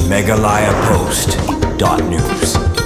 megalayapost.news.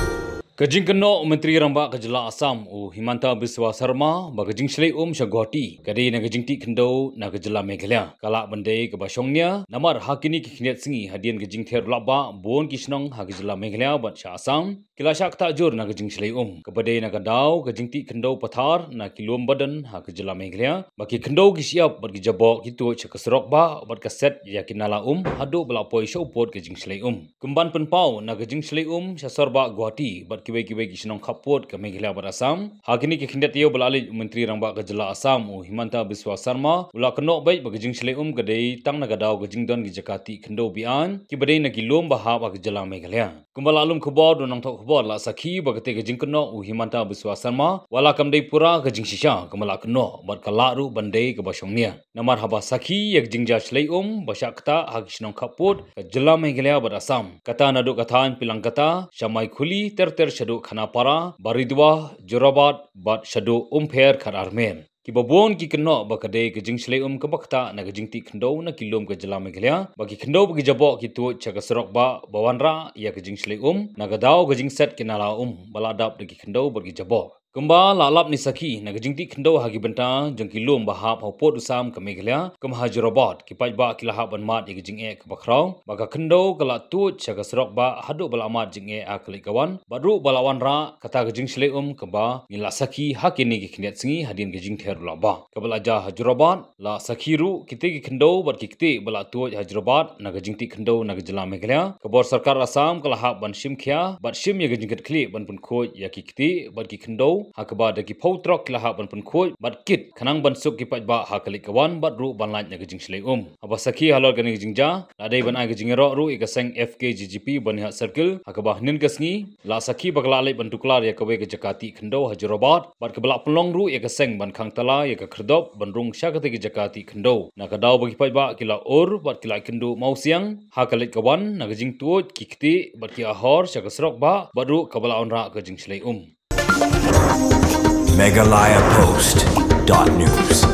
Kajing keno Menteri Rambak Kejala Asam Himanta Biswa Sarma bagajing Shlei Syagwati kadi na kajing ti kendo na Kejala Meghalaya kala bandai kebasyongnya namar hakini kikhinet singi hadian kajing ther laba bon kisnong ha Kejala Meghalaya bat sha Asam kila syak takjur na kajing Shlei kepada na kadau kajing ti kendo pathar na kilom badan ha Kejala Meghalaya baki kendo kisiap bat kijabok kitu chakasrok ba bat kaset yakinala hadu belapoi shopot kajing Shlei kemban penpau na kajing Shlei Syasarba Guwahati bat kibai kisnong kapot ke Meghalaya bat Asam hakini kikhindet yo belalij Menteri Rambak Kejala Asam Himanta Biswa Sarma ula kenok baik bagajing Shlei kadai tang na kadau kajing don ki Jakati kendo bian ki badai na kilom bahab ha Kejala Meghalaya kembal alum khobor don nang thok khobor la sakhi bagate kajing kenok Himanta Biswa Sarma wala kamdai pura kajing shisha kembal kenok bat kalaru bandai ke basyongnia namar haba sakhi yak jingja Shlei basyakta ha kisnong kapot Kejala Meghalaya bat Asam kata naduk kathan pilang kata syamai khuli ter shadu Khanapara Baridwa Jorabat bat shadu Pher Khararmen ki babon ki keno bakade kajing Shlei kabakta na kajing ti khendo na kilom Kejala Meghalaya bagi khendo bagi jabok ki tu chakasrok ba bawanra ya kajing Shlei na gadau kajing set kinala baladap de ki khendo bagi jabok kemba lalap ni saki na kajing ti khendo hagi benta jong kilom bahap hopot usam ke Meghalaya ke Jorabat ki pajba kilahap ban mat ya kajing ke bakrau baka khendo kala tu chakasrok ba hadu balamat jing a kalikawan badru balawan ra kata kajing Shlei ke ba nila saki hakini ki khinet singi hadin kajing ther laba kabalaja Jorabat la sakiru kite ki khendo bat kite bala tu Jorabat na kajing ti khendo na Kejala Meghalaya kabor sarkar Asam kalahap ban shimkhia bat shim ya kajing kli ban pun khoj ya ki kite bat ki khendo hakaba dagi pautrok lahap ban pun khoj bat kit khanang ban suk ki pajba hakalik kawan bat ru ban laj na kajing Shlei aba sakhi halor gani kajing ja ladai ban ai kajing ro ru ikaseng FKGGP ban ha circle hakaba nin kasngi la sakhi bagla lai ban tuklar ya kawe ke Jakati khendo Jorabat bat kebala pelong ru ikaseng ban khang tala ya ka khrdop ban rung syakate ke Jakati khendo na kadau bagi pajba kila bat kila kendo mausiang hakalik kawan na kajing tuot kikti bat ki ahor syakasrok ba bat ru kabala onra kajing Shlei megalayapost.news.